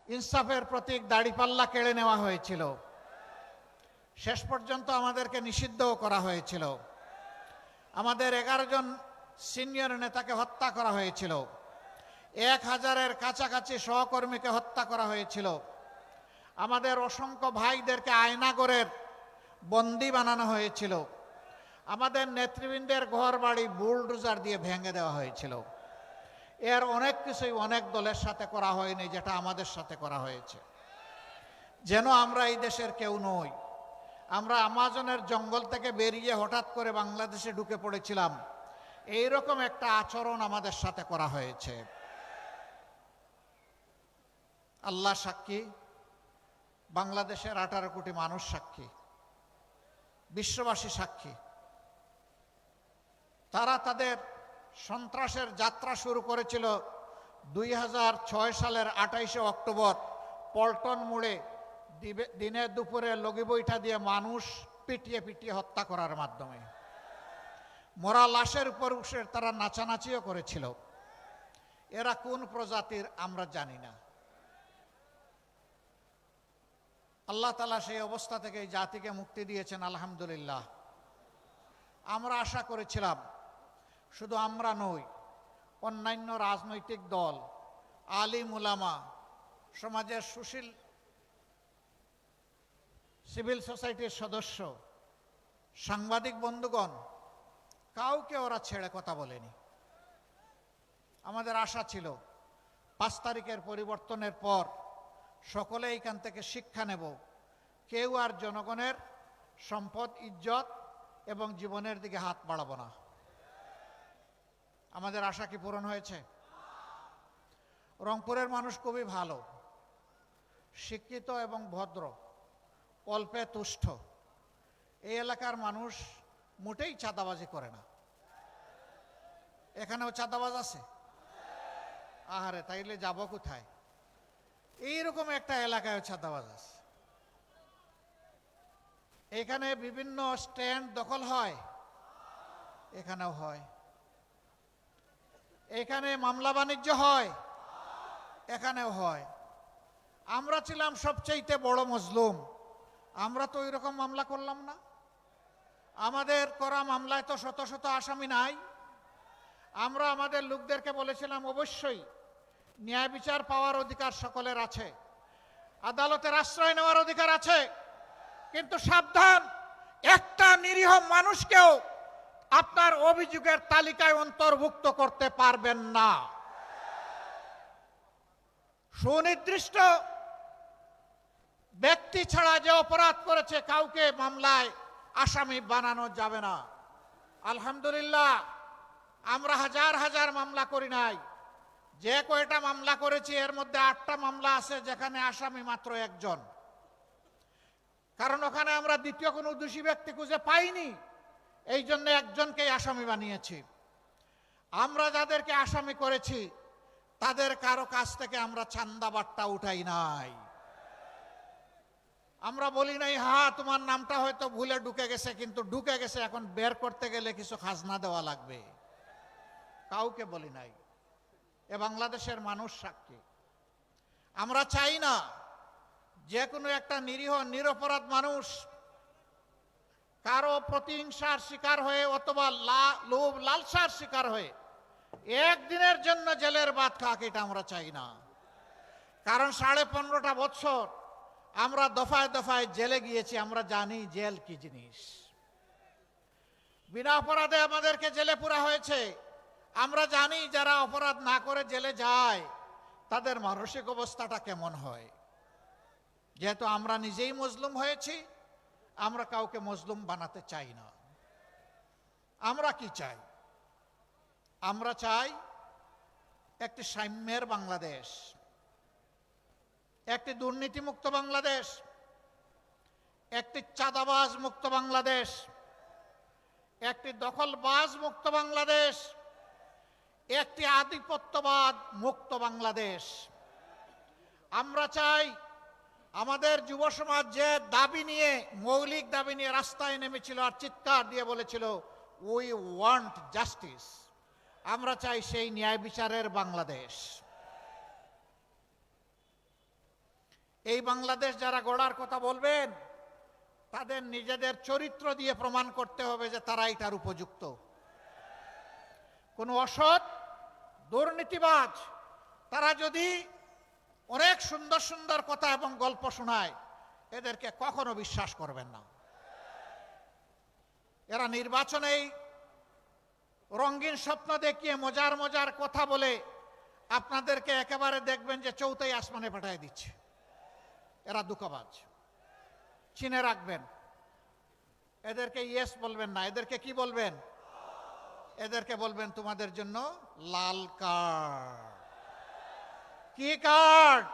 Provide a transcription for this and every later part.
ইনসাফের প্রতীক দাড়িপাল্লা কেড়ে নেওয়া হয়েছিল। শেষ পর্যন্ত আমাদেরকে নিষিদ্ধও করা হয়েছিল। আমাদের 11 জন সিনিয়র নেতাকে হত্যা করা হয়েছিল। 1000-এর কাছাকাছি সহকর্মীকে হত্যা করা হয়েছিল। আমাদের অসংখ্য ভাইদেরকে আয়নাগরের বন্দী বানানো হয়েছিল। আমাদের নেতৃবৃন্দের ঘর বাড়ি বুলডোজার দিয়ে ভেঙে দেওয়া হয়েছিল। এর অনেক কিছুই অনেক দলের সাথে করা হয়নি, যেটা আমাদের সাথে করা হয়েছে। যেন আমরা এই দেশের কেউ নই। আমরা আমাজনের জঙ্গল থেকে বেরিয়ে হঠাৎ করে বাংলাদেশে ঢুকে পড়েছিলাম, এইরকম একটা আচরণ আমাদের সাথে করা হয়েছে। আল্লাহ সাক্ষী, বাংলাদেশের 18 কোটি মানুষ সাক্ষী, বিশ্ববাসী সাক্ষী। তারা তাদের সন্ত্রাসের যাত্রা শুরু করেছিল 2006 সালের 28শে অক্টোবর পল্টন মোড়ে দিনে দুপুরে লগি বৈঠা দিয়ে মানুষ পিটিয়ে পিটিয়ে হত্যা করার মাধ্যমে। মরা লাশের উপর উঠে তারা নাচানাচিও করেছিল। এরা কোন প্রজাতির আমরা জানি না। আল্লাহ তাআলা সেই অবস্থা থেকে এই জাতিকে মুক্তি দিয়েছেন, আলহামদুলিল্লাহ। আমরা আশা করেছিলাম, শুধু আমরা নই, অন্যান্য রাজনৈতিক দল, আলিম উলামা, সমাজের সুশীল সিভিল সোসাইটির সদস্য, সাংবাদিক বন্ধুগণ, কাউকে ওরা ছেড়ে কথা বলেনি। আমাদের আশা ছিল 5 তারিখের পরিবর্তনের পর সকলে এইখান থেকে শিক্ষা নেব, কেউ আর জনগণের সম্পদ, ইজ্জত এবং জীবনের দিকে হাত বাড়াবো না। আমাদের আশা কি পূরণ হয়েছে? রংপুরের মানুষ খুবই ভালো, শিক্ষিত এবং ভদ্র, অল্পে তুষ্ট। এই এলাকার মানুষ মোটেই চাঁদাবাজি করে না। এখানেও চাঁদাবাজ আছে? আহারে, তাইলে যাব কোথায়? এইরকম একটা এলাকায় চাঁদাবাজ আছে। এখানে বিভিন্ন স্ট্যান্ড দখল হয়, এখানেও হয়। এখানে মামলা বাণিজ্য হয়, এখানেও হয়। আমরা ছিলাম সবচেয়ে বড় মজলুম, আমরা তো এরকম মামলা করলাম না। আমাদের করা মামলায় তো শত শত আসামি নাই। আমরা আমাদের লোকদেরকে বলেছিলাম, অবশ্যই ন্যায় বিচার পাওয়ার অধিকার সকলের আছে, আদালতের আশ্রয় নেওয়ার অধিকার আছে, কিন্তু সাবধান, একটা নিরীহ মানুষকেও আপনার অভিযোগের তালিকায় অন্তর্ভুক্ত করতে পারবেন না। সুনির্দিষ্ট ব্যক্তি ছাড়া যে অপরাধ করেছে কাউকে মামলায় আসামি বানানো যাবে না। আলহামদুলিল্লাহ, আমরা হাজার হাজার মামলা করি নাই। যে কয়টা মামলা করেছি এর মধ্যে 8টা মামলা আছে যেখানে আসামি মাত্র একজন। কারণ ওখানে আমরা দ্বিতীয় কোনো দোষী ব্যক্তি খুঁজে পাইনি, এই জন্য একজনকেই আসামি বানিয়েছি। আমরা যাদেরকে আসামি করেছি তাদের কারো কাছ থেকে আমরা চান্দা বাট্টা উঠাই নাই। আমরা বলি নাই, হ্যাঁ তোমার নামটা হয়তো ভুলে ঢুকে গেছে, কিন্তু ঢুকে গেছে, এখন বের করতে গেলে কিছু খাজনা দেওয়া লাগবে। কাউকে বলি নাই। এ বাংলাদেশের মানুষ সাক্ষী। আমরা চাই না যে কোনো একটা নিরীহ নিরপরাধ মানুষ কারো প্রতিহিংসার শিকার হয়ে অথবা লোভ লালসার শিকার হয়ে একদিনের জন্য জেলের ভাত খাক, এটা আমরা চাই না। কারণ 15.5টা বছর আমরা দফায় দফায় জেলে গিয়েছি, আমরা জানি জেল কি জিনিস। বিনা অপরাধে আমাদেরকে জেলে পুরা হয়েছে। আমরা জানি যারা অপরাধ না করে জেলে যায় তাদের মানসিক অবস্থাটা কেমন হয়। যেহেতু আমরা নিজেই মজলুম হয়েছি, আমরা কাউকে মজলুম বানাতে চাই না। আমরা কি চাই? আমরা চাই একটি সাম্যের বাংলাদেশ, একটি দুর্নীতিমুক্ত বাংলাদেশ, একটি চাঁদাবাজ মুক্ত বাংলাদেশ, একটি দখলবাজ মুক্ত বাংলাদেশ, একটি আধিপত্যবাদ মুক্ত বাংলাদেশ। আমরা চাই আমাদের যুব সমাজ যে দাবি নিয়ে, মৌলিক দাবি নিয়ে রাস্তায় নেমেছিল আর চিৎকার দিয়ে বলেছিল, উই ওয়ান্ট জাস্টিস, আমরা চাই সেই ন্যায় বিচারের বাংলাদেশ। এই বাংলাদেশ যারা গড়ার কথা বলবেন তাদের নিজেদের চরিত্র দিয়ে প্রমাণ করতে হবে যে তারা এটার উপযুক্ত। কোন অসৎ দুর্নীতিবাজ তারা যদি অনেক সুন্দর সুন্দর কথা এবং গল্প শোনায়, এদেরকে কখনো বিশ্বাস করবেন না। এরা নির্বাচনেই রঙিন স্বপ্ন দেখিয়ে মজার মজার কথা বলে আপনাদেরকে একেবারে দেখবেন যে চৌথাই আসমানে পাঠিয়ে দিচ্ছে। এরা দুঃখবাজ, চিনে রাখবেন। এদেরকে ইয়েস বলবেন না, এদেরকে কি বলবেন? এদেরকে বলবেন তোমাদের জন্য লাল কার্ড। কি কার্ড?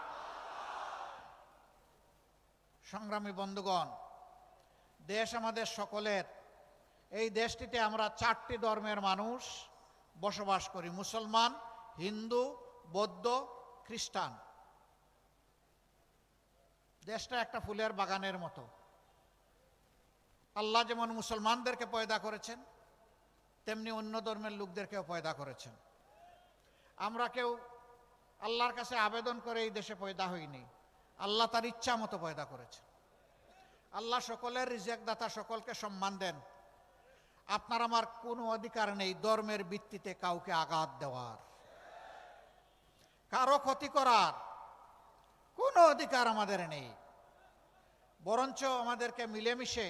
সংগ্রামী বন্ধুগণ, দেশ আমাদের সকলের। এই দেশটিতে আমরা 4টি ধর্মের মানুষ বসবাস করি: মুসলমান, হিন্দু, বৌদ্ধ, খ্রিস্টান। দেশটা একটা ফুলের বাগানের মতো। আল্লাহ যেমন মুসলমানদেরকে পয়দা করেছেন, তেমনি অন্য ধর্মের লোকদেরকেও পয়দা করেছেন। আমরা কেউ আল্লাহর কাছে আবেদন করে এই দেশে পয়দা হইনি, আল্লাহ তার ইচ্ছা মতো পয়দা করেছেন। আল্লাহ সকলের রিজিক দাতা, সকলকে সম্মান দেন। আপনার আমার কোনো অধিকার নেই ধর্মের ভিত্তিতে কাউকে আঘাত দেওয়ার, কারো ক্ষতি করার কোনো অধিকার আমাদের নেই। বরঞ্চ আমাদেরকে মিলেমিশে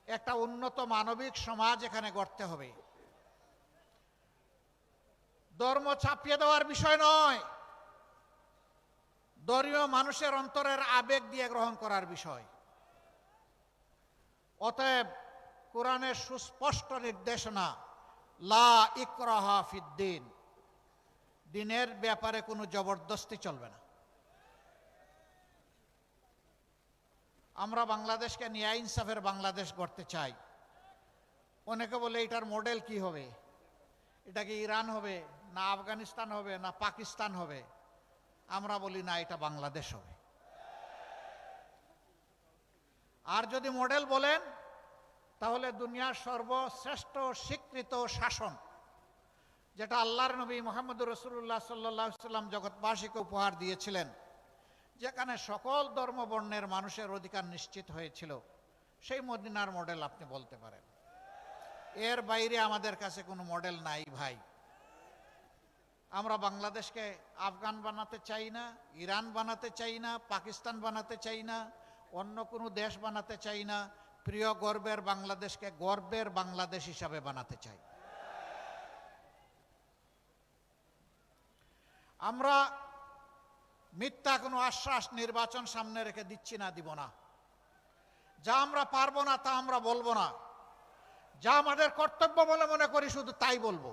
একটা উন্নত মানবিক সমাজ এখানে গড়তে হবে। ধর্ম চাপিয়ে দেওয়ার বিষয় নয়, ধর্মীয় মানুষের অন্তরের আবেগ দিয়ে গ্রহণ করার বিষয়। অতএব কোরআনের সুস্পষ্ট নির্দেশনা, লা ইকরাহা ফিদ্দিন, দিনের ব্যাপারে কোনো জবরদস্তি চলবে না। আমরা বাংলাদেশকে ন্যায় ইনসাফের বাংলাদেশ গড়তে চাই। অনেকে বলে এটার মডেল কি হবে? এটা কি ইরান হবে, না আফগানিস্তান হবে, না পাকিস্তান হবে? আমরা বলি না, এটা বাংলাদেশ হবে। আর যদি মডেল বলেন, তাহলে দুনিয়ার সর্বশ্রেষ্ঠ স্বীকৃত শাসন, যেটা আল্লাহর নবী মুহাম্মদুর রাসূলুল্লাহ সাল্লাল্লাহু আলাইহি ওয়াসাল্লাম জগৎবাসীকে উপহার দিয়েছিলেন, যেখানে সকল ধর্মবর্ণের মানুষের অধিকার নিশ্চিত হয়েছিল, সেই মদিনার মডেল আপনি বলতে পারেন। এর বাইরে আমাদের কাছে কোনো মডেল নাই ভাই। আমরা বাংলাদেশকে আফগান বানাতে চাই না, ইরান বানাতে চাই না, পাকিস্তান বানাতে চাই না, অন্য কোনো দেশ বানাতে চাই না। প্রিয় গর্বের বাংলাদেশকে গর্বের বাংলাদেশ হিসাবে বানাতে চাই। আমরা মিথ্যা কোনো আশ্বাস নির্বাচন সামনে রেখে দিচ্ছি না, দিব না। যা আমরা পারবো না তা আমরা বলবো না, যা আমাদের কর্তব্য বলে মনে করি শুধু তাই বলবো।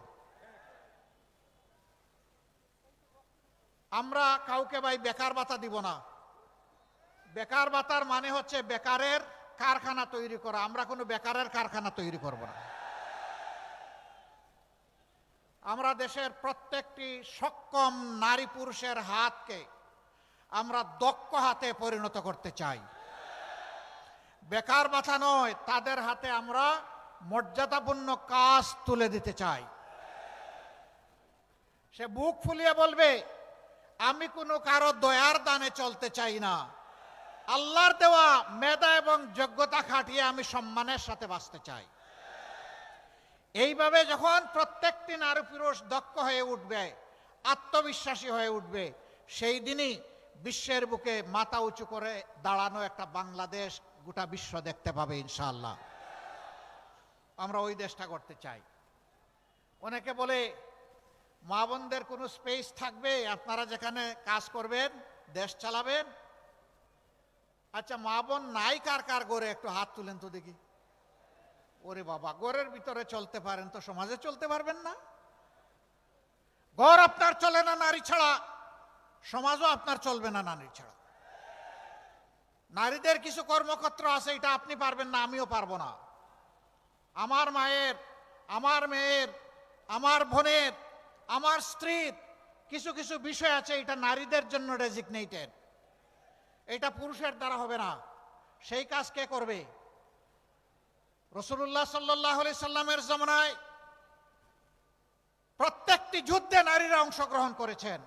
আমরা কাউকে ভাই বেকার ভাতা দিব না। বেকার ভাতার মানে হচ্ছে বেকারের কারখানা তৈরি করা। আমরা কোনো বেকারের কারখানা তৈরি করব না। আমরা দেশের প্রত্যেকটি সক্ষম নারী পুরুষের হাতকে আমরা দক্ষ হাতে পরিণত করতে চাই। বেকার ভাতা নয়, তাদের হাতে আমরা মর্যাদাপূর্ণ কাজ তুলে দিতে চাই। সে বুক ফুলিয়ে বলবে, আমি কোনো কারো দয়ার দানে চলতে চাই না, আল্লাহর দেওয়া মেধা এবং যোগ্যতা খাটিয়ে আমি সম্মানের সাথে বাঁচতে চাই। এইভাবে যখন প্রত্যেকটি নারী পুরুষ দক্ষ হয়ে উঠবে, আত্মবিশ্বাসী হয়ে উঠবে, সেই দিনই বিশ্বের বুকে মাথা উঁচু করে দাঁড়ানো একটা বাংলাদেশ গোটা বিশ্ব দেখতে পাবে ইনশাআল্লাহ। আমরা ওই দেশটা করতে চাই। অনেকে বলে মা বোনদের কোনো স্পেস থাকবে, আপনারা যেখানে কাজ করবেন, দেশ চালাবেন। আচ্ছা, মা বোন নাই কার কার গড়ে একটু হাত তুলেন তো দেখি। ওরে বাবা, ঘরের ভিতরে চলতে পারেন তো সমাজে চলতে পারবেন না? ঘর আপনার চলে না নারী ছাড়া, সমাজও আপনার চলবে না নারী ছাড়া। নারীদের কিছু কর্মক্ষেত্র আছে, এটা আপনি পারবেন না, আমিও পারবো না। আমার মায়ের, আমার মেয়ের, আমার বোনের, আমার স্ত্রীর কিছু কিছু বিষয় আছে, এটা নারীদের জন্য ডেজিগনেটেড, এটা পুরুষের দ্বারা হবে না। সেই কাজ কে করবে? রাসূলুল্লাহ সাল্লাল্লাহু আলাইহি সাল্লামের জামানায় প্রত্যেকটি যুদ্ধে নারীরা অংশগ্রহণ করেছেন।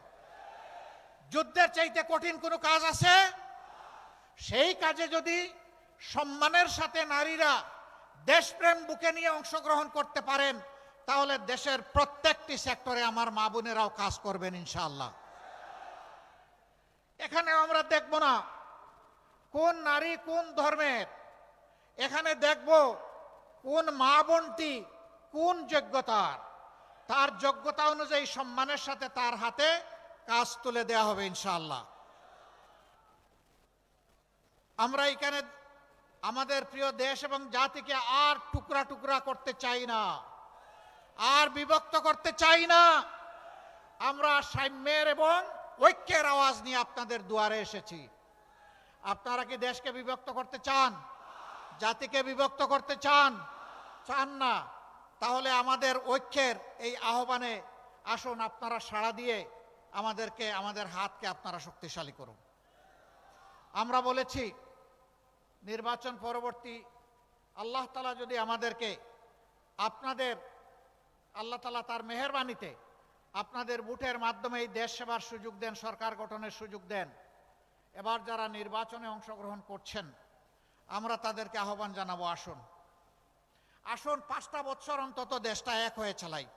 যুদ্ধের চাইতে কঠিন কোনো কাজ আছে? সেই কাজে যদি সম্মানের সাথে নারীরা দেশপ্রেম বুকে নিয়ে অংশগ্রহণ করতে পারেন, তাহলে দেশের প্রত্যেকটি সেক্টরে আমার মা বোনেরাও কাজ করবেন ইনশাআল্লাহ। এখানে আমরা দেখব না কোন নারী কোন ধর্মের, এখানে দেখব কোন মা বোনটি কোন যোগ্যতার, তার যোগ্যতা অনুযায়ী সম্মানের সাথে তার হাতে কাজ তুলে দেওয়া হবে ইনশাআল্লাহ। আমরা এখানে আমাদের প্রিয় দেশ এবং জাতিকে আর টুকরা টুকরা করতে চাই না, আর বিভক্ত করতে চাই না। আমরা সাম্যের এবং ঐক্যের আওয়াজ নিয়ে আপনাদের দুয়ারে এসেছি। আপনারা কি দেশকে বিভক্ত করতে চান? জাতিকে বিভক্ত করতে চান? চান না? তাহলে আমাদের ঐক্যের এই আহ্বানে আসুন, আপনারা সাড়া দিয়ে আমাদেরকে, আমাদের হাতকে আপনারা শক্তিশালী করুন। আমরা বলেছি নির্বাচন পরবর্তী আল্লাহ তাআলা যদি আমাদেরকে আপনাদের, আল্লাহ তাআলা তার মেহেরবানিতে আপনাদের ভোটের মাধ্যমে এই দেশ সেবার সুযোগ দেন, সরকার গঠনের সুযোগ দেন, এবার যারা নির্বাচনে অংশগ্রহণ করছেন আমরা তাদেরকে আহ্বান জানাবো, আসুন আসুন 5টা বছর অন্তত দেশটা এক হয়ে চালাই।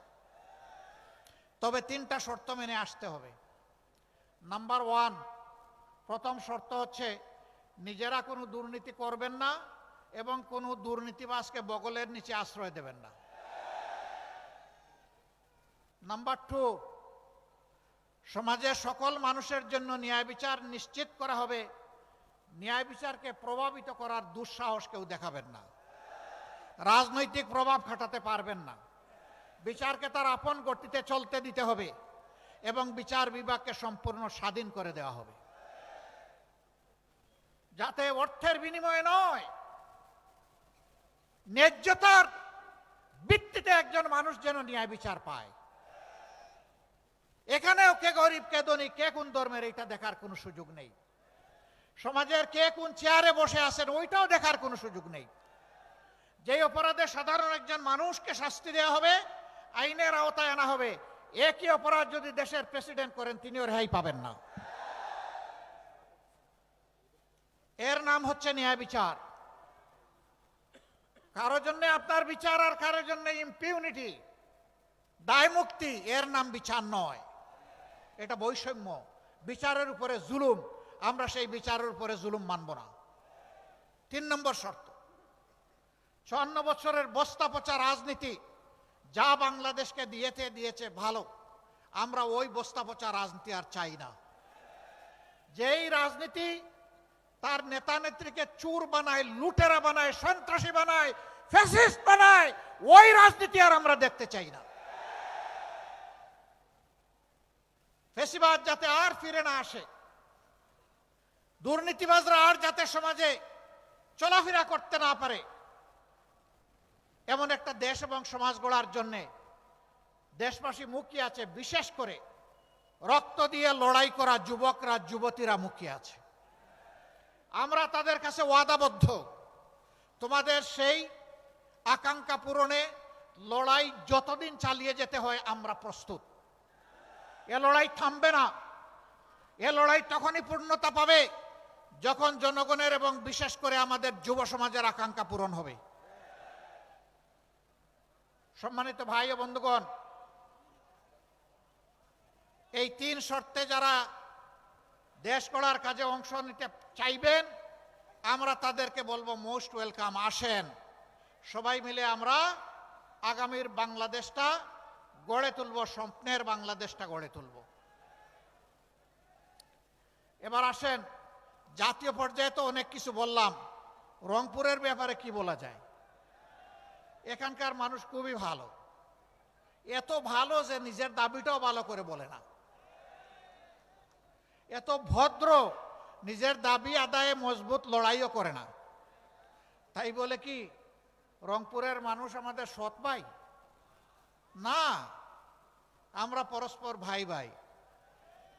তবে 3টা শর্ত মেনে আসতে হবে। নাম্বার 1, প্রথম শর্ত হচ্ছে নিজেরা কোনো দুর্নীতি করবেন না এবং কোনো দুর্নীতিবাজকে বগলের নিচে আশ্রয় দেবেন না। নাম্বার 2, সমাজের সকল মানুষের জন্য ন্যায় বিচার নিশ্চিত করা হবে। ন্যায় বিচারকে প্রভাবিত করার দুঃসাহস কেউ দেখাবেন না, রাজনৈতিক প্রভাব খাটাতে পারবেন না। বিচারকে তার আপন গতিতে চলতে দিতে হবে এবং বিচার বিভাগকে সম্পূর্ণ স্বাধীন করে দেওয়া হবে, যাতে অর্থের বিনিময়ে নয়, ন্যায্যতার ভিত্তিতে একজন মানুষ যেন ন্যায় বিচার পায়। এখানেও কে গরিব কে ধনী, কে কোন ধর্মের, এটা দেখার কোনো সুযোগ নেই। সমাজের কে কোন চেয়ারে বসে আছেন ওইটাও দেখার কোনো সুযোগ নেই। যে অপরাধে সাধারণ একজন মানুষকে শাস্তি দেওয়া হবে, আইনের আওতায় আনা হবে, একই অপরাধ যদি দেশের প্রেসিডেন্ট করেন তিনিও রেহাই পাবেন না। এর নাম হচ্ছে ন্যায় বিচার। কারোর জন্য আপনার বিচার আর কারোর জন্য ইম্পিউনিটি, দায় মুক্তি, এর নাম বিচার নয়, এটা বৈষম্য, বিচারের উপরে জুলুম। আমরা সেই বিচারের উপরে জুলুম মানব না। 3 নম্বর শর্ত, 54 বছরের বস্তা পচা রাজনীতি যা বাংলাদেশকে দিয়েছে ভালো, আমরা ওই বস্তা পচা রাজনীতি আর চাই না। যেই রাজনীতি তার নেতা নেত্রীকে চোর বানায়, লুটেরা বানায়, সন্ত্রাসী বানায়, ফ্যাসিস্ট বানায়, ওই রাজনীতি আর আমরা দেখতে চাই না। ফ্যাসিবাদ যাতে আর ফিরে না আসে, দুর্নীতিবাজরা আর যাতে সমাজে চলাফেরা করতে না পারে, এমন একটা দেশ এবং সমাজ গড়ার জন্যে দেশবাসী মুখিয়ে আছে। বিশেষ করে রক্ত দিয়ে লড়াই করা যুবকরা, যুবতীরা মুখিয়ে আছে। আমরা তাদের কাছে ওয়াদাবদ্ধ, তোমাদের সেই আকাঙ্ক্ষা পূরণে লড়াই যতদিন চালিয়ে যেতে হয় আমরা প্রস্তুত। এ লড়াই থামবে না। এ লড়াই তখনই পূর্ণতা পাবে যখন জনগণের এবং বিশেষ করে আমাদের যুব সমাজের আকাঙ্ক্ষা পূরণ হবে। সম্মানিত ভাই ও বন্ধুগণ, এই 3 শর্তে যারা দেশ গড়ার কাজে অংশ নিতে চাইবেন আমরা তাদেরকে বলবো মোস্ট ওয়েলকাম, আসেন। সবাই মিলে আমরা আগামীর বাংলাদেশটা গড়ে তুলব, স্বপ্নের বাংলাদেশটা গড়ে তুলব। এবার আসেন, জাতীয় পর্যায়ে তো অনেক কিছু বললাম, রংপুরের ব্যাপারে কি বলা যায়? এখানকার মানুষ খুবই ভালো, এত ভালো যে নিজের দাবিটাও ভালো করে বলে না, এত ভদ্র, নিজের দাবি আদায়ে মজবুত লড়াইও করে না। তাই বলে কি রংপুরের মানুষ আমাদের সৎ ভাই? না, আমরা পরস্পর ভাই ভাই।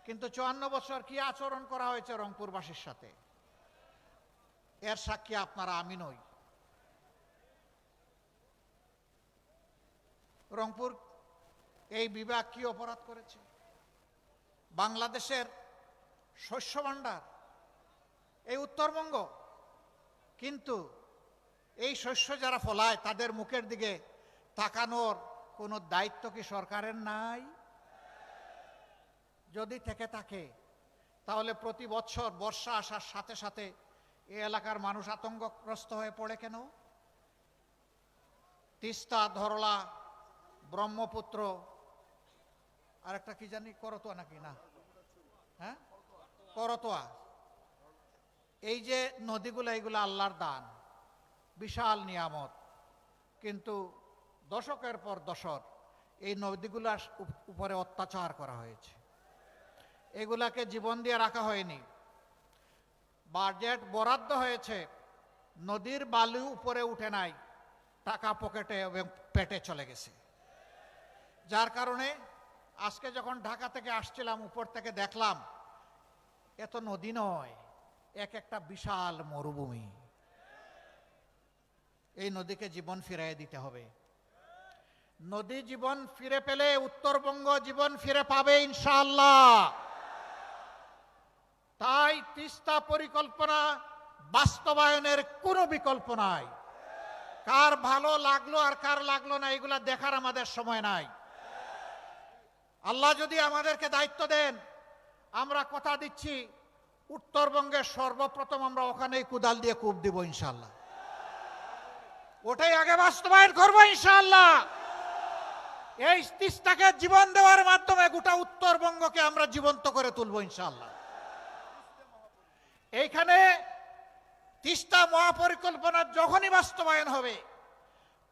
কিন্তু 54 বছর কি আচরণ করা হয়েছে রংপুরবাসীর সাথে, এর সাক্ষী আপনারা, আমি নই। রংপুর এই বিভাগ কি অপরাধ করেছে? বাংলাদেশের শস্য ভাণ্ডার, এই উত্তরবঙ্গ। কিন্তু এই শস্য যারা ফলায় তাদের মুখের দিকে তাকানোর কোনো দায়িত্ব কি সরকারের নাই? যদি থেকে থাকে তাহলে প্রতি বছর বর্ষা আসার সাথে সাথে এই এলাকার মানুষ আতঙ্কগ্রস্ত হয়ে পড়ে কেন? তিস্তা, ধরলা, ব্রহ্মপুত্র, আর একটা কি জানি, করতোয়া নাকি না, হ্যাঁ করতোয়া, এই যে নদীগুলো, এইগুলো আল্লাহর দান, বিশাল নিয়ামত। কিন্তু দশকের পর দশক এই নদীগুলার উপরে অত্যাচার করা হয়েছে, এগুলাকে জীবন দিয়ে রাখা হয়নি। বাজেট বরাদ্দ হয়েছে, নদীর বালু উপরে উঠে নাই, টাকা পকেটে এবং পেটে চলে গেছে। যার কারণে আজকে যখন ঢাকা থেকে আসছিলাম, উপর থেকে দেখলাম এত নদী নয়, এক একটা বিশাল মরুভূমি। এই নদীকে জীবন ফিরিয়ে দিতে হবে। নদী জীবন ফিরে পেলে উত্তরবঙ্গ জীবন ফিরে পাবে ইনশাআল্লাহ। তাই তিস্তা পরিকল্পনা বাস্তবায়নের কোনো বিকল্প নাই। কার ভালো লাগলো আর কার লাগলো না এগুলা দেখার আমাদের সময় নাই। আল্লাহ যদি আমাদেরকে দায়িত্ব দেন, আমরা কথা দিচ্ছি উত্তরবঙ্গের সর্বপ্রথম আমরা ওখানেই কুদাল দিয়ে কূপ দিব ইনশাআল্লাহ। ওটাই আগে বাস্তবায়ন করবো ইনশাআল্লাহ। এই তিস্তাকে জীবন দেওয়ার মাধ্যমে গোটা উত্তরবঙ্গকে আমরা জীবন্ত করে তুলবো ইনশাআল্লাহ। এইখানে তিস্তা মহাপরিকল্পনা যখনই বাস্তবায়ন হবে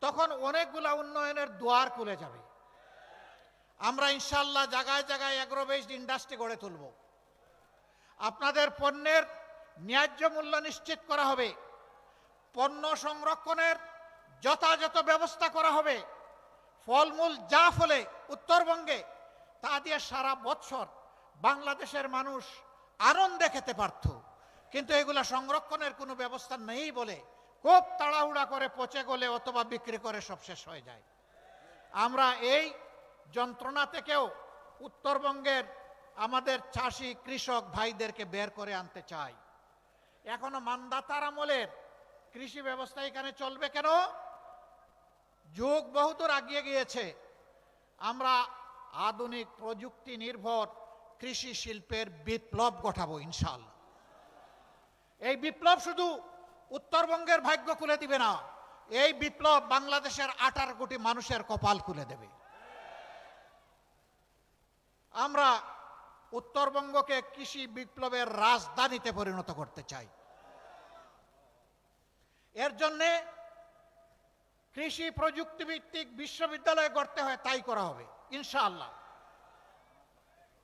তখন অনেকগুলা উন্নয়নের দুয়ার খুলে যাবে। আমরা ইনশাআল্লাহ জায়গায় জায়গায় এগ্রো বেসড ইন্ডাস্ট্রি গড়ে তুলব। আপনাদের পণ্যের ন্যায্য মূল্য নিশ্চিত করা হবে, পণ্য সংরক্ষণের যথাযথ ব্যবস্থা করা হবে। ফলমূল যা ফলে উত্তরবঙ্গে তা দিয়ে সারা বছর বাংলাদেশের মানুষ আনন্দে খেতে পারত, কিন্তু এগুলা সংরক্ষণের কোনো ব্যবস্থা নেই বলে খুব তাড়াহুড়া করে পচে গলে অথবা বিক্রি করে সব শেষ হয়ে যায়। আমরা এই যন্ত্রণা থেকেও উত্তরবঙ্গের আমাদের চাষি কৃষক ভাইদেরকে বের করে আনতে চাই। এখনো মান্দাতার আমলের কৃষি ব্যবস্থা এখানে চলবে কেন? যুগ বহুদূর এগিয়ে গিয়েছে। আমরা আধুনিক প্রযুক্তি নির্ভর কৃষি শিল্পের বিপ্লব ঘটাবো ইনশাআল্লাহ। এই বিপ্লব শুধু উত্তরবঙ্গের ভাগ্য খুলে দিবে না, এই বিপ্লব বাংলাদেশের 18 কোটি মানুষের কপাল খুলে দেবে। আমরা উত্তরবঙ্গকে কৃষি বিপ্লবের রাজধানীতে পরিণত করতে চাই। এর জন্যে কৃষি প্রযুক্তি ভিত্তিক বিশ্ববিদ্যালয় গড়তে হয়, তাই করা হবে ইনশাআল্লাহ।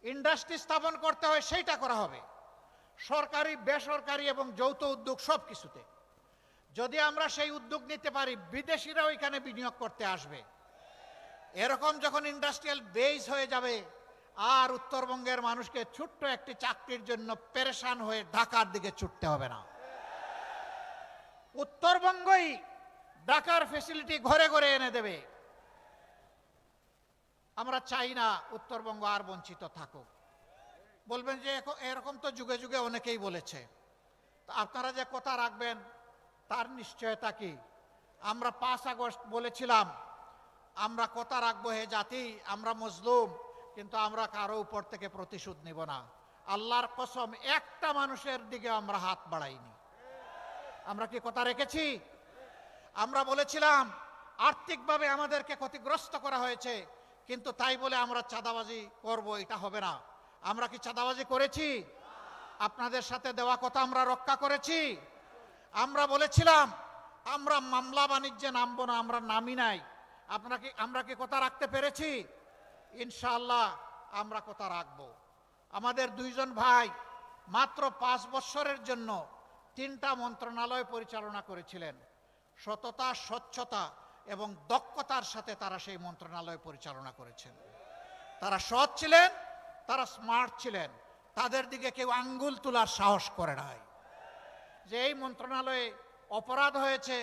ইন্ডাস্ট্রি স্থাপন করতে হয়, সেইটা করা হবে। সরকারি, বেসরকারি এবং যৌথ উদ্যোগ সব কিছুতে যদি আমরা সেই উদ্যোগ নিতে পারি, বিদেশিরাও এখানে বিনিয়োগ করতে আসবে। এরকম যখন ইন্ডাস্ট্রিয়াল বেস হয়ে যাবে, আর উত্তরবঙ্গের মানুষকে ছোট্ট একটি চাকরির জন্য পেরেশান হয়ে ঢাকার দিকে ছুটতে হবে না। উত্তরবঙ্গই ঢাকার ফ্যাসিলিটি ঘরে ঘরে এনে দেবে। আমরা চাই না উত্তরবঙ্গ আর বঞ্চিত থাকুক। বলবেন যে এরকম তো যুগে যুগে অনেকেই বলেছে, আপনারা যে কথা রাখবেন তার নিশ্চয়তা কি? আমরা 5 আগস্ট বলেছিলাম আমরা কথা রাখবো, হে জাতি আমরা মজলুম, কিন্তু আমরা কারো উপর থেকে প্রতিশোধ নিব না। আল্লাহর কসম, একটা মানুষের দিকে আমরা হাত বাড়াইনি। আমরা কি কথা রেখেছি? আমরা বলেছিলাম আর্থিকভাবে আমাদেরকে ক্ষতিগ্রস্ত করা হয়েছে, কিন্তু তাই বলে আমরা চাঁদাবাজি করব, এটা হবে না। আমরা কি চাঁদাবাজি করেছি? আপনাদের সাথে দেওয়া কথা আমরা রক্ষা করেছি। আমরা বলেছিলাম আমরা মামলা বাণিজ্যে নামবো না, আমরা নামি নাই। আমরা কি কথা রাখতে পেরেছি? ইনশাআল্লাহ আমরা কথা রাখবো। আমাদের 2 জন ভাই মাত্র 5 বছরের জন্য 3টা মন্ত্রণালয় পরিচালনা করেছিলেন। সততা, স্বচ্ছতা এবং দক্ষতার সাথে তারা সেই মন্ত্রণালয় পরিচালনা করেছেন। তারা সৎ ছিলেন, তারা স্মার্ট ছিলেন। তাদের দিকে কেউ আঙ্গুল তোলার সাহস করে নাই যে এই মন্ত্রণালয়ে অপরাধ হয়েছে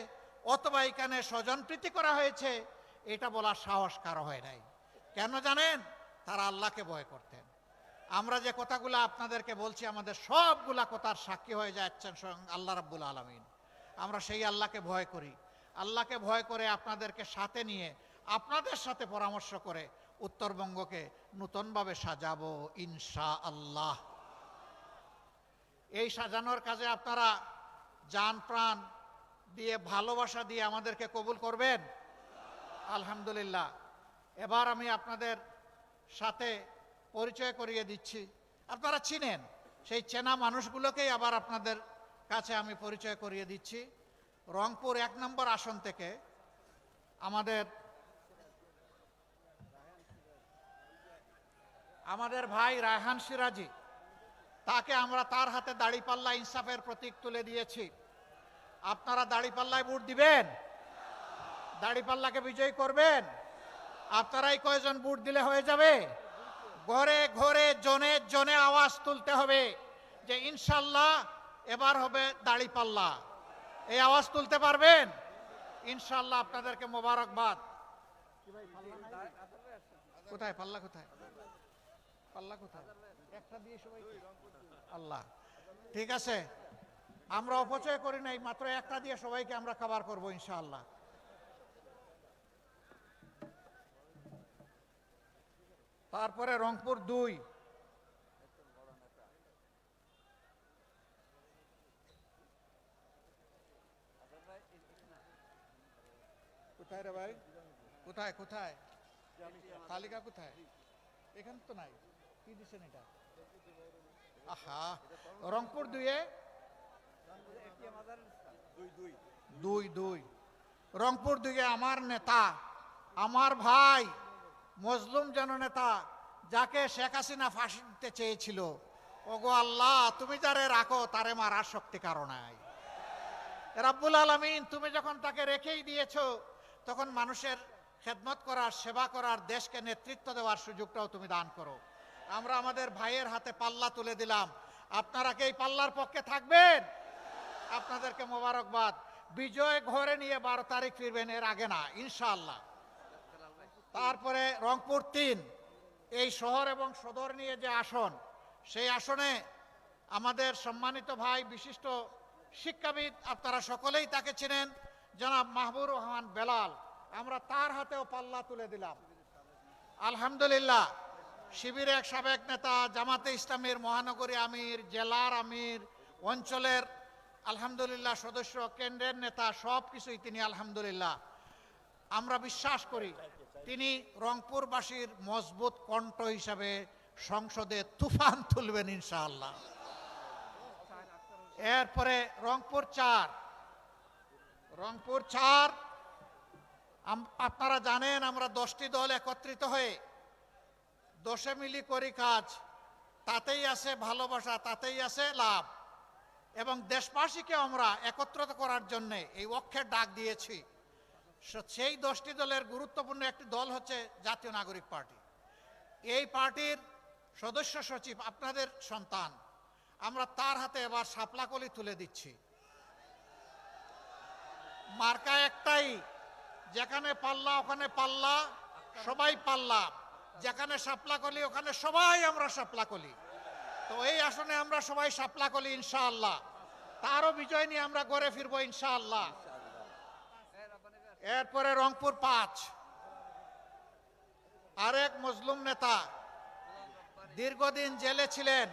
অথবা এখানে স্বজনপ্রীতি করা হয়েছে, এটা বলার সাহস কারো হয় নাই। কেন জানেন? তারা আল্লাহকে ভয় করতেন। আমরা যে কথাগুলো আপনাদেরকে বলছি আমাদের সবগুলা কথার সাক্ষী হয়ে যাচ্ছেন স্বয়ং আল্লাহ রাব্বুল আলামিন। আমরা সেই আল্লাহকে ভয় করি। আল্লাহকে ভয় করে আপনাদেরকে সাথে নিয়ে আপনাদের সাথে পরামর্শ করে উত্তরবঙ্গকে নূতনভাবে সাজাবো ইনশাআল্লাহ। এই সাজানোর কাজে আপনারা জান প্রাণ দিয়ে ভালোবাসা দিয়ে আমাদেরকে কবুল করবেন আলহামদুলিল্লাহ। এবার আমি আপনাদের সাথে পরিচয় করিয়ে দিচ্ছি, আপনারা চিনেন সেই চেনা মানুষগুলোকেই আবার আপনাদের কাছে আমি পরিচয় করিয়ে দিচ্ছি। রংপুর 1 নম্বর আসন থেকে আমাদের ভাই রায়হান সিরাজি, তাকে আমরা তার হাতে দাড়িপাল্লা ইনসাফের প্রতীক তুলে দিয়েছি। আপনারা দাড়িপাল্লায় ভোট দিবেন, দাড়িপাল্লাকে বিজয়ী করবেন। আপনারাই কয়জন ভোট দিলে হয়ে যাবে? ঘরে ঘরে জনে জনে আওয়াজ তুলতে হবে যে ইনশাল্লাহ এবার হবে দাড়িপাল্লা। এই আওয়াজ তুলতে পারবেন? ইনশাল্লাহ আপনাদেরকে মোবারকবাদ। কোথায় পাল্লা? কোথায় পাল্লা? কোথায়? একটা দিয়ে সবাই আল্লাহ, ঠিক আছে, আমরা অপচয় করি নাই, মাত্র একটা দিয়ে সবাইকে আমরা কভার করবো ইনশাআল্লাহ। তারপরে রংপুর 2, কোথায় রে ভাই? কোথায় কোথায় তালিকা কোথায়? এখানে তো নাই। কি দিচ্ছেন এটা? আহা, রংপুর 2-এ 2 রংপুর 2-এ আমার নেতা, আমার ভাই মজলুম জননেতা, যাকে শেখ হাসিনা ফাঁসি দিতে চেয়েছিল, ওগো আল্লাহ তুমি যারে রাখো তারে মারার শক্তি কারো নাই। রাব্বুল আলামিন তুমি যখন তাকে রেখেই দিয়েছো, তখন মানুষের খেদমত করার, সেবা করার, দেশকে নেতৃত্ব দেওয়ার সুযোগটাও তুমি দান করো। আমরা আমাদের ভাইয়ের হাতে পাল্লা তুলে দিলাম। আপনারা কি এই পাল্লার পক্ষে থাকবেন? আপনাদেরকে মোবারকবাদ। বিজয় ঘরে নিয়ে 12 তারিখ ফিরবেন, এর আগে না ইনশাআল্লাহ। তারপরে রংপুর 3, এই শহর এবং সদর নিয়ে যে আসন, সেই আসনে আমাদের সম্মানিত ভাই বিশিষ্ট শিক্ষাবিদ, আপনারা সকলেই তাকে চেনেন, জনাব মাহবুবুর রহমান বেলাল, আমরা তার হাতেও পাল্লা তুলে দিলাম আলহামদুলিল্লাহ। শিবিরের এক সাবেক নেতা, জামাতে ইসলামীর মহানগরী আমির, জেলার আমির, অঞ্চলের আলহামদুলিল্লাহ সদস্য, কেন্দ্রের নেতা, সব কিছুই তিনি আলহামদুলিল্লাহ। আমরা বিশ্বাস করি তিনি রংপুরবাসীর মজবুত কণ্ঠ হিসাবে সংসদে তুফান তুলবেন ইনশাআল্লাহ। এরপরে রংপুর 4, আপনারা জানেন আমরা 10টি দল একত্রিত হয়ে 10 মিলি করি কাজ, তাতেই আছে ভালোবাসা, তাতেই আছে লাভ। এবং দেশবাসীকে আমরা একত্রিত করার জন্য এই অক্ষের ডাক দিয়েছি। সেই 10টি দলের গুরুত্বপূর্ণ একটি দল হচ্ছে জাতীয় নাগরিক পার্টি। এই পার্টির সদস্য সচিব আপনাদের সন্তান, আমরা তার হাতে এবার শাপলাকলি তুলে দিচ্ছি। মার্কা একটাই, যেখানে পাল্লা ওখানে পাল্লা, সবাই পাল্লা, যেখানে শাপলাকলি ওখানে সবাই আমরা শাপলাকলি। তো এই আসনে আমরা সবাই শাপলাকলি ইনশাআল্লাহ। তারও বিজয় নিয়ে আমরা ঘরে ফিরবো ইনশাআল্লাহ। এরপরে রংপুর 5, আরেক মজলুম নেতা, দীর্ঘদিন জেলে ছিলেন,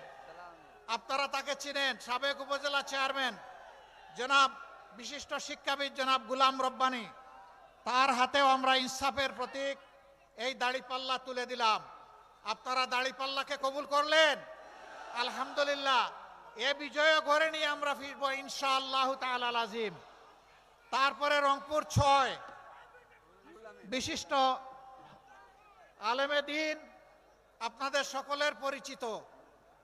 আপনারা তাকে চিনেন, সাবেক উপজেলা চেয়ারম্যান জনাব বিশিষ্ট শিক্ষাবিদ জনাব গুলাম রব্বানী, তার হাতেও আমরা ইনসাফের প্রতীক এই দাড়িপাল্লা তুলে দিলাম। আপনারা দাড়িপাল্লাকে কবুল করলেন আলহামদুলিল্লাহ। এ বিজয় ঘরে নিয়ে আমরা ফিরবো ইনশাআল্লাহ তাআলা আজিম। তারপরে রংপুর 6, বিশিষ্ট আলেমে দ্বীন, আপনাদের সকলের পরিচিত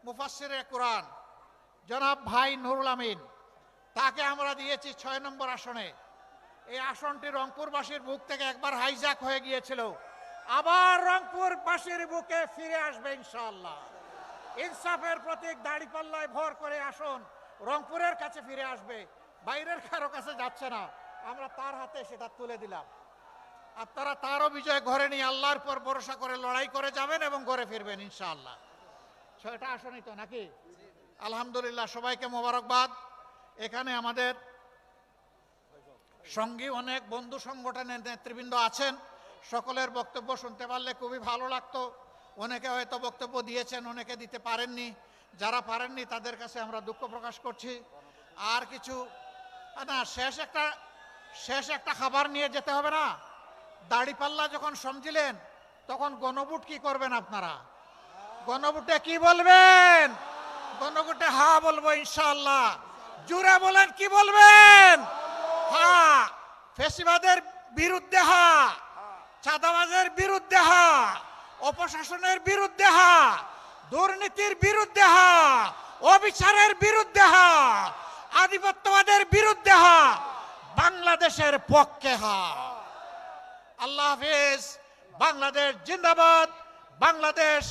মুফাসসিরে কুরআন জনাব ভাই নুরুল আমিন, তাকে আমরা দিয়েছি 6 নম্বর আসনে। এই আসনটি রংপুরবাসীর বুক থেকে একবার হাইজ্যাক হয়ে গিয়েছিল, আবার রংপুরবাসীর বুকে ফিরে আসবে ইনশাআল্লাহ। ইনসাফের প্রতীক দাড়িপাল্লায় ভর করে আসন রংপুরের কাছে ফিরে আসবে, বাইরের কারো কাছে যাচ্ছে না। আমরা তার হাতে সেটা তুলে দিলাম। আপনারা তারও বিজয় ঘরে নিয়ে আল্লাহর পর ভরসা করে লড়াই করে যাবেন এবং ঘরে ফিরবেন ইনশাআল্লাহ। 6টা আসনই তো নাকি? আলহামদুলিল্লাহ, সবাইকে মোবারকবাদ। এখানে আমাদের সঙ্গী অনেক বন্ধু সংগঠনের নেতৃবৃন্দ আছেন, সকলের বক্তব্য শুনতে পারলে খুবই ভালো লাগতো। অনেকে হয়তো বক্তব্য দিয়েছেন, অনেকে দিতে পারেননি। যারা পারেননি তাদের কাছে আমরা দুঃখ প্রকাশ করছি। আর কিছু না, শেষ একটা খাবার নিয়ে যেতে হবে না? দাড়িপাল্লা যখন সমঝিলেন তখন গণভোট কি করবেন আপনারা? গণভোটে কি বলবেন? গণভোটে হা বলবো ইনশাআল্লাহ। জুড়ে বলেন, কি বলবেন? হা। ফেসিবাদের বিরুদ্ধে হা, চাঁদাবাজের বিরুদ্ধে হা, অপশাসনের বিরুদ্ধে হা, দুর্নীতির বিরুদ্ধে হা, অবিচারের বিরুদ্ধে হা, আধিপত্যবাদের বিরুদ্ধে হা, বাংলাদেশের পক্ষে হা। আল্লাহ হাফেজ। বাংলাদেশ জিন্দাবাদ। বাংলাদেশ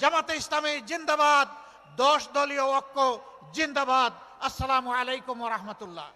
জামাতে ইসলামী জিন্দাবাদ। 10 দলীয় ঐক্য জিন্দাবাদ। আসসালামু আলাইকুম ওয়া রাহমাতুল্লাহ।